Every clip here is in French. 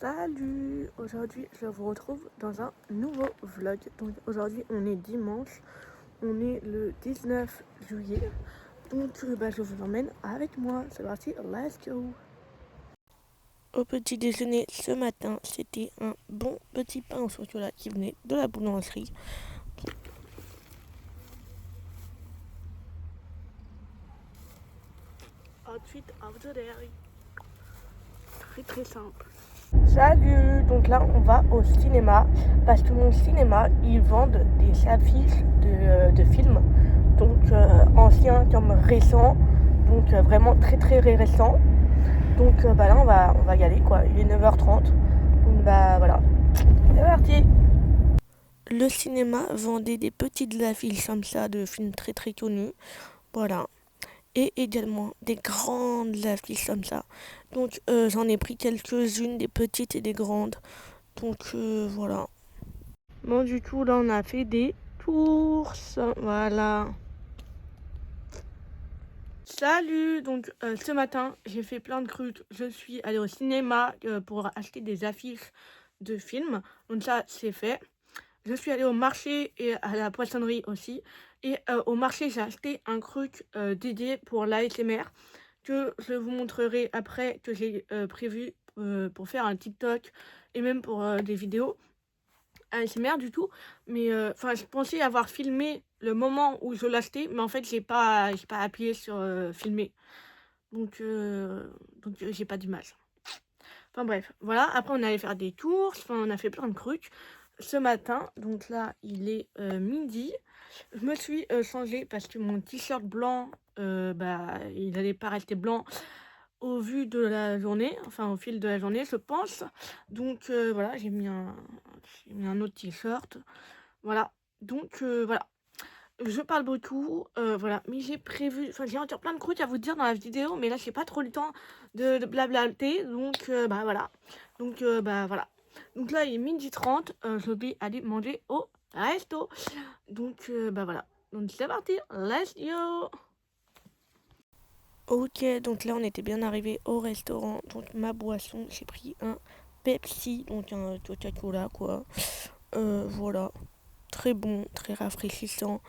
Salut! Aujourd'hui, je vous retrouve dans un nouveau vlog. Donc aujourd'hui, on est dimanche, on est le 19 juillet. Donc je vous emmène avec moi. C'est parti, let's go! Au petit déjeuner ce matin, c'était un bon petit pain au chocolat qui venait de la boulangerie. Outfit of the day. Très simple. Salut! Donc là, on va au cinéma parce que mon cinéma, ils vendent des affiches de films, donc anciens comme récents, donc vraiment très récents. Donc là, on va y aller quoi. Il est 9h30. Donc voilà, c'est parti! Le cinéma vendait des petites affiches comme ça de films très connus. Voilà. Et également des grandes affiches comme ça. Donc j'en ai pris quelques-unes, des petites et des grandes. Donc voilà. Bon du coup là on a fait des courses. Voilà. Salut! Donc ce matin j'ai fait plein de trucs. Je suis allée au cinéma pour acheter des affiches de films. Donc ça c'est fait. Je suis allée au marché et à la poissonnerie aussi. Et au marché j'ai acheté un truc dédié pour l'ASMR que je vous montrerai après, que j'ai prévu pour faire un TikTok et même pour des vidéos ASMR du tout. Mais enfin je pensais avoir filmé le moment où je l'achetais, mais en fait j'ai pas appuyé sur filmer. Donc j'ai pas d'image. Enfin bref, voilà. Après on allait faire des courses, enfin on a fait plein de trucs ce matin. Donc là il est midi. Je me suis changée parce que mon t-shirt blanc, il n'allait pas rester blanc au vu de la journée, enfin au fil de la journée, je pense. Donc voilà, j'ai mis un autre t-shirt. Voilà. Donc voilà. Je parle beaucoup, voilà. Mais j'ai prévu, enfin j'ai encore plein de trucs à vous dire dans la vidéo, mais là j'ai pas trop le temps de blablater. Donc voilà. Donc voilà. Donc là il est 12h30, je vais aller manger au resto. Donc voilà. Donc c'est parti, let's go! Ok, donc là on était bien arrivé au restaurant. Donc ma boisson, j'ai pris un Pepsi, donc un Coca-Cola quoi. Voilà, très bon, très rafraîchissant.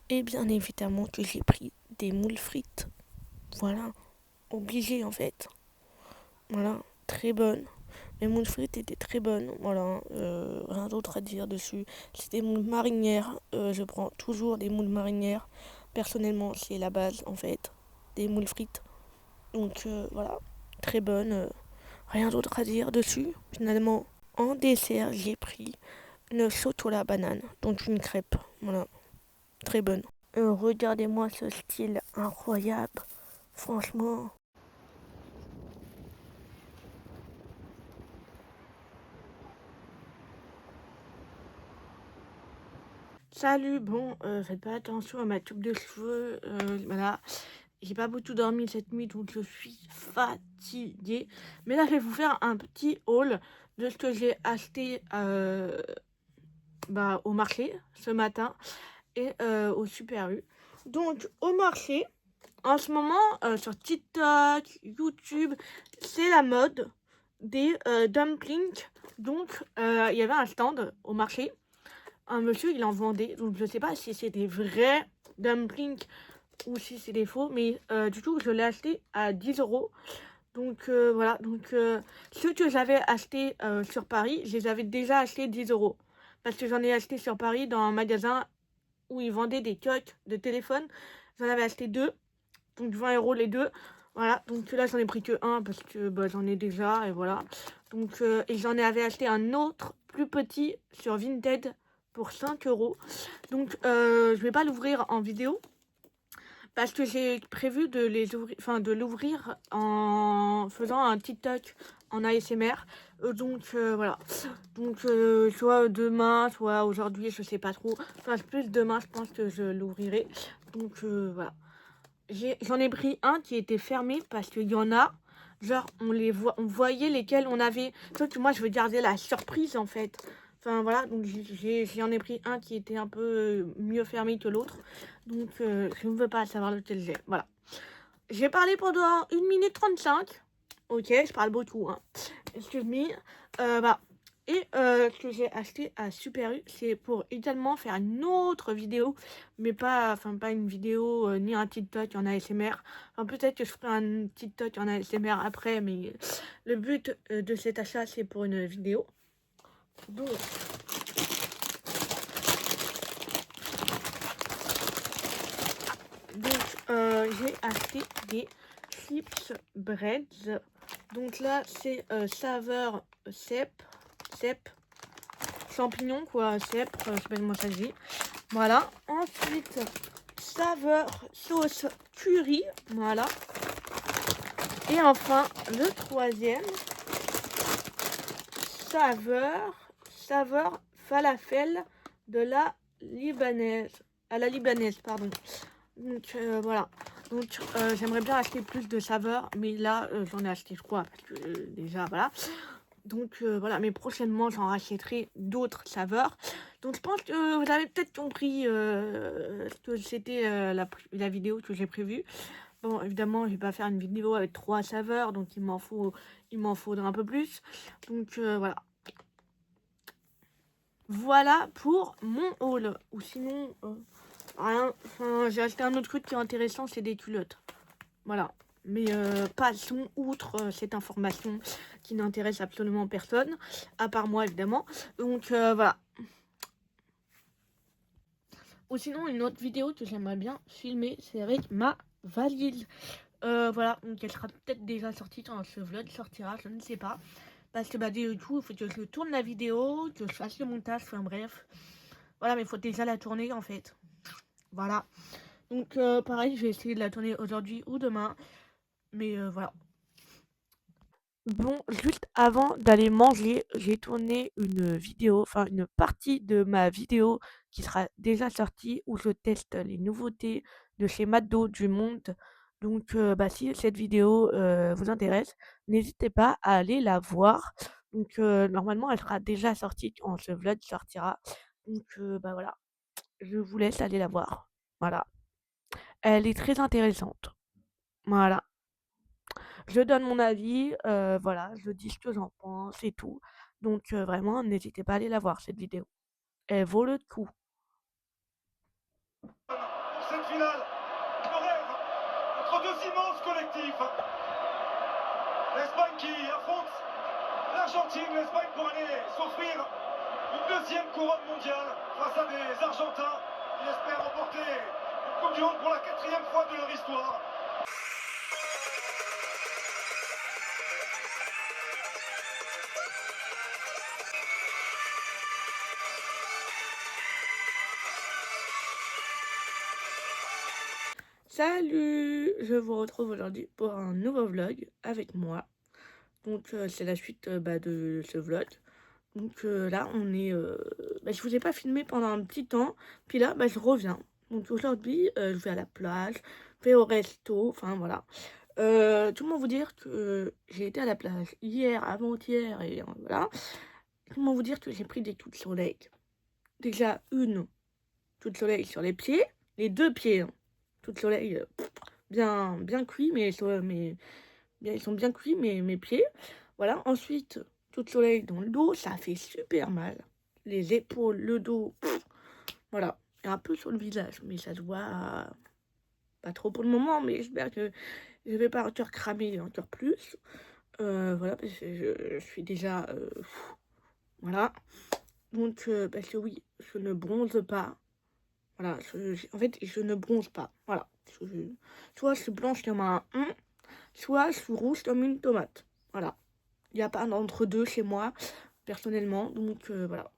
Et bien évidemment que j'ai pris des moules frites. Voilà, obligé en fait. Voilà, très bonne. Les moules frites étaient très bonnes. Voilà, rien d'autre à dire dessus. C'est des moules marinières. Je prends toujours des moules marinières. Personnellement, c'est la base en fait des moules frites. Donc voilà, très bonne. Rien d'autre à dire dessus. Finalement, en dessert, j'ai pris une chocolat banane, donc une crêpe. Voilà, très bonne. Regardez-moi ce style incroyable. Franchement. Salut, bon, faites pas attention à ma coupe de cheveux. Voilà, j'ai pas beaucoup dormi cette nuit, donc je suis fatiguée. Mais là, je vais vous faire un petit haul de ce que j'ai acheté au marché ce matin et au Super U. Donc, au marché, en ce moment, sur TikTok, YouTube, c'est la mode des dumplings. Donc, il y avait un stand au marché. Un monsieur, il en vendait. Donc, je sais pas si c'est des vrais dumplings ou si c'est des faux. Mais du coup, je l'ai acheté à 10 €. Donc, voilà. Donc, ceux que j'avais achetés sur Paris, je les avais déjà achetés 10 €. Parce que j'en ai acheté sur Paris dans un magasin où ils vendaient des coques de téléphone. J'en avais acheté 2. Donc 20 € les deux. Voilà, donc là j'en ai pris que un parce que j'en ai déjà et voilà. Donc et j'en avais acheté un autre plus petit sur Vinted pour 5 €. Donc je vais pas l'ouvrir en vidéo parce que j'ai prévu de l'ouvrir en faisant un TikTok en ASMR. Donc voilà. Donc soit demain, soit aujourd'hui, je sais pas trop. Enfin plus demain, je pense que je l'ouvrirai. Donc voilà. J'en ai pris un qui était fermé parce qu'il y en a, genre on voyait lesquels on avait. Sauf que moi je veux garder la surprise en fait. Enfin voilà, donc j'en ai pris un qui était un peu mieux fermé que l'autre. Donc je ne veux pas savoir lequel j'ai. Voilà. J'ai parlé pendant 1 minute 35. Ok, je parle beaucoup, hein. Excuse me. Voilà. Et ce que j'ai acheté à Super U, c'est pour également faire une autre vidéo, mais pas une vidéo ni un TikTok en ASMR. Enfin, peut-être que je ferai un TikTok en ASMR après, mais le but de cet achat, c'est pour une vidéo. Donc, j'ai acheté des chips breads. Donc là, c'est saveur cèpe, champignon quoi, cèpe, je sais pas comment ça se dit. Voilà. Ensuite, saveur sauce curry, voilà. Et enfin, le troisième, saveur falafel de la libanaise, à la libanaise, pardon. Donc voilà. Donc j'aimerais bien acheter plus de saveurs, mais là j'en ai acheté je crois parce que déjà voilà. Donc voilà, mais prochainement j'en rachèterai d'autres saveurs. Donc je pense que vous avez peut-être compris que c'était la vidéo que j'ai prévue. Bon, évidemment, je vais pas faire une vidéo avec 3 saveurs, donc il m'en faudra un peu plus. Donc voilà. Voilà pour mon haul. Ou sinon, rien. Enfin, j'ai acheté un autre truc qui est intéressant, c'est des culottes. Voilà. Mais passons outre cette information qui n'intéresse absolument personne, à part moi évidemment. Donc voilà. Ou sinon, une autre vidéo que j'aimerais bien filmer, c'est avec ma valise. Voilà, donc elle sera peut-être déjà sortie quand ce vlog sortira, je ne sais pas. Parce que du coup, il faut que je tourne la vidéo, que je fasse le montage, enfin bref. Voilà, mais il faut déjà la tourner en fait. Voilà. Donc pareil, je vais essayer de la tourner aujourd'hui ou demain. Mais voilà. Bon, juste avant d'aller manger, j'ai tourné une vidéo, enfin une partie de ma vidéo qui sera déjà sortie où je teste les nouveautés de chez McDo du monde. Donc si cette vidéo vous intéresse, n'hésitez pas à aller la voir. Donc normalement elle sera déjà sortie quand ce vlog sortira. Donc voilà, je vous laisse aller la voir. Voilà. Elle est très intéressante. Voilà. Je donne mon avis, voilà, je dis ce que j'en pense et tout. Donc vraiment, n'hésitez pas à aller la voir cette vidéo. Elle vaut le coup. Pour cette finale de rêve entre deux immenses collectifs. L'Espagne qui affronte l'Argentine, l'Espagne pour aller s'offrir une deuxième couronne mondiale face à des Argentins qui espèrent remporter une Coupe du Monde pour la 4e fois de leur histoire. Salut! Je vous retrouve aujourd'hui pour un nouveau vlog avec moi. Donc c'est la suite de ce vlog. Donc là on est... je vous ai pas filmé pendant un petit temps. Puis là je reviens. Donc aujourd'hui je vais à la plage, je vais au resto, enfin voilà. Tout le monde vous dire que j'ai été à la plage hier, avant-hier et voilà. Tout le monde vous dire que j'ai pris des coups de soleil. Déjà une coup de soleil sur les pieds, les deux pieds. Hein. Coup de soleil bien cuit, ils sont bien cuits mes pieds. Voilà. Ensuite, coup de soleil dans le dos, ça fait super mal. Les épaules, le dos, voilà. Et un peu sur le visage, mais ça se voit pas trop pour le moment, mais j'espère que je vais pas encore cramer encore plus. Voilà, parce que je suis déjà... voilà. Donc, parce que oui, je ne bronze pas. Voilà, en fait, je ne bronze pas. Voilà. Soit je suis blanche comme un soit je suis rouge comme une tomate. Voilà. Il n'y a pas d'entre-deux chez moi, personnellement. Donc, voilà.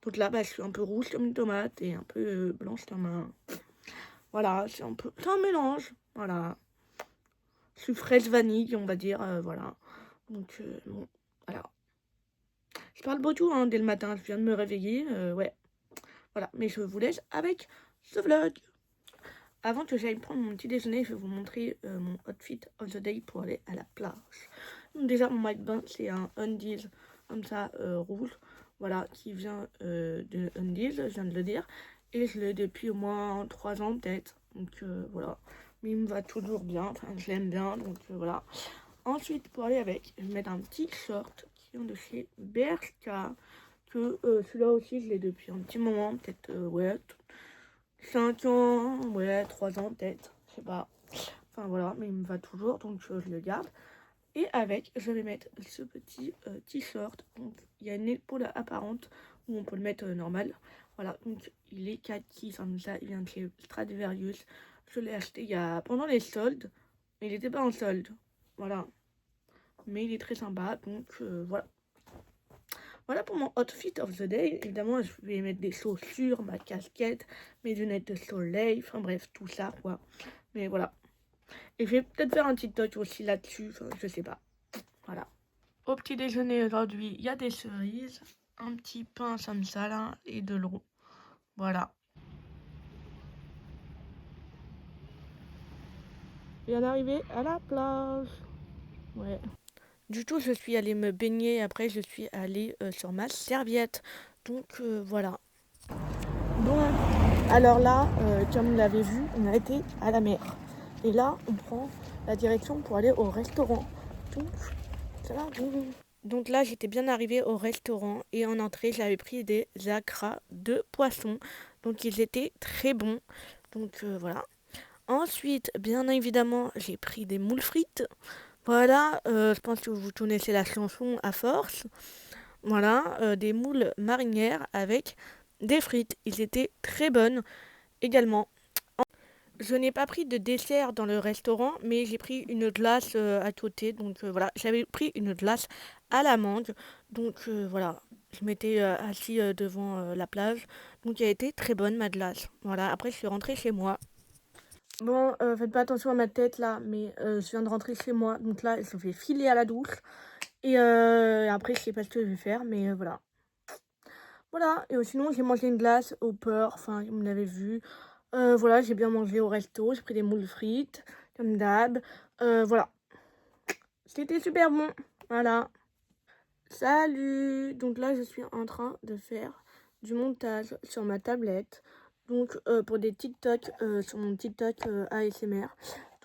Donc là, je suis un peu rouge comme une tomate et un peu blanche comme un... Voilà, c'est un mélange. Voilà. Je suis fraise vanille, on va dire. Voilà. Donc, bon, voilà. Je parle beaucoup hein, dès le matin, je viens de me réveiller, ouais. Voilà, mais je vous laisse avec ce vlog. Avant que j'aille prendre mon petit déjeuner, je vais vous montrer mon outfit of the day pour aller à la plage. Donc déjà, mon maillot c'est un Undies, comme ça, rouge. Voilà, qui vient de Undies, je viens de le dire. Et je l'ai depuis au moins 3 ans peut-être. Donc voilà. Mais il me va toujours bien, enfin je l'aime bien, donc voilà. Ensuite, pour aller avec, je vais mettre un petit short qui vient de chez Bershka. Que celui-là aussi, je l'ai depuis un petit moment, peut-être, ouais, 5 ans, ouais, 3 ans peut-être, je sais pas. Enfin voilà, mais il me va toujours, donc je le garde. Et avec, je vais mettre ce petit t-shirt. Donc il y a une épaule apparente où on peut le mettre normal. Voilà, donc il est kaki, comme ça, il vient de chez Stradivarius. Je l'ai acheté pendant les soldes, mais il n'était pas en solde. Voilà, mais il est très sympa, donc voilà. Voilà pour mon outfit of the day. Évidemment, je vais mettre des chaussures, ma casquette, mes lunettes de soleil, enfin bref, tout ça, quoi. Mais voilà. Et je vais peut-être faire un TikTok aussi là-dessus, enfin, je sais pas. Voilà. Au petit déjeuner aujourd'hui, il y a des cerises, un petit pain comme ça là, et de l'eau. Voilà. Je viens d'arriver à la plage. Ouais. Du tout, je suis allée me baigner. Après, je suis allée sur ma serviette. Donc, voilà. Donc, alors là, comme vous l'avez vu, on a été à la mer. Et là, on prend la direction pour aller au restaurant. Donc, ça va. Donc là, j'étais bien arrivée au restaurant. Et en entrée, j'avais pris des acras de poisson. Donc, ils étaient très bons. Donc, voilà. Ensuite, bien évidemment, j'ai pris des moules frites. Voilà, je pense que vous connaissez la chanson à force. Voilà, des moules marinières avec des frites. Ils étaient très bonnes également. Je n'ai pas pris de dessert dans le restaurant, mais j'ai pris une glace à côté. Donc voilà, j'avais pris une glace à la mangue. Donc voilà, je m'étais assis devant la plage. Donc elle a été très bonne ma glace. Voilà, après je suis rentrée chez moi. Bon, faites pas attention à ma tête là, mais je viens de rentrer chez moi. Donc là, je vais filer à la douche. Et après, je sais pas ce que je vais faire, mais voilà. Voilà, et sinon, j'ai mangé une glace au beurre, enfin, vous l'avez vu. Voilà, j'ai bien mangé au resto, j'ai pris des moules frites, comme d'hab. Voilà, c'était super bon, voilà. Salut! Donc là, je suis en train de faire du montage sur ma tablette. Donc, pour des TikTok, sur mon TikTok ASMR.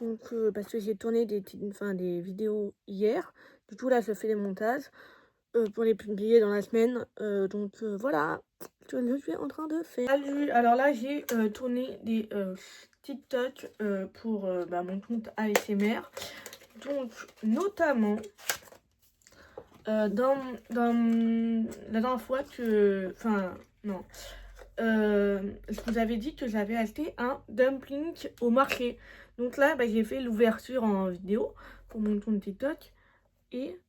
Donc, parce que j'ai tourné des vidéos hier. Du coup, là, je fais les montages pour les publier dans la semaine. Donc, voilà ce que je suis en train de faire. Salut! Alors là, j'ai tourné des TikTok pour mon compte ASMR. Donc, notamment... dans la dernière fois que... Enfin, non. Je vous avais dit que j'avais acheté un dumpling au marché. Donc là, j'ai fait l'ouverture en vidéo pour mon compte TikTok. Et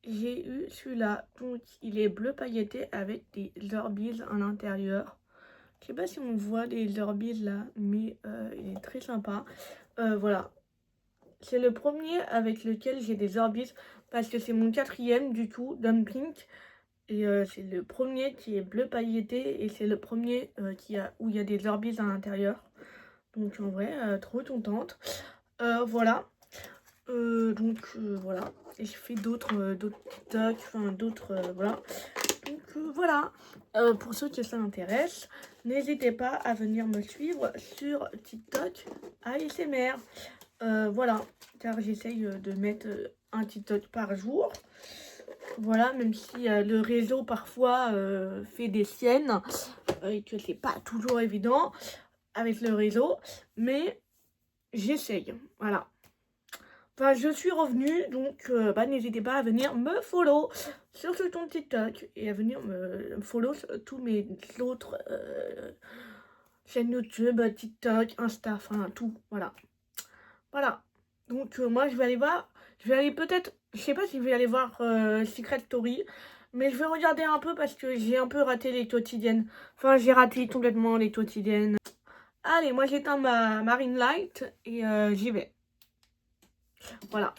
j'ai eu celui-là. Donc, il est bleu pailleté avec des orbises à l'intérieur. Je sais pas si on voit les orbises là, mais il est très sympa. Voilà. C'est le premier avec lequel j'ai des orbises parce que c'est mon 4e du coup, dumpling. Et c'est le premier qui est bleu pailleté et c'est le premier où il y a des orbises à l'intérieur. Donc en vrai, trop contente. Voilà. Voilà. Et je fais d'autres TikTok, enfin d'autres, voilà. Donc voilà. Pour ceux que ça intéresse, n'hésitez pas à venir me suivre sur TikTok ASMR. Voilà, car j'essaye de mettre un TikTok par jour. Voilà, même si le réseau parfois fait des siennes et que c'est pas toujours évident avec le réseau, mais j'essaye. Voilà. Enfin, je suis revenue, donc n'hésitez pas à venir me follow sur ce compte TikTok et à venir me follow sur tous mes autres chaînes YouTube, TikTok, Insta, enfin tout. Voilà. Voilà. Donc moi je vais aller voir. Je vais aller peut-être. Je sais pas si je vais aller voir Secret Story. Mais je vais regarder un peu parce que j'ai un peu raté les quotidiennes. Enfin j'ai raté complètement les quotidiennes. Allez, moi j'éteins ma Marine Light et j'y vais. Voilà.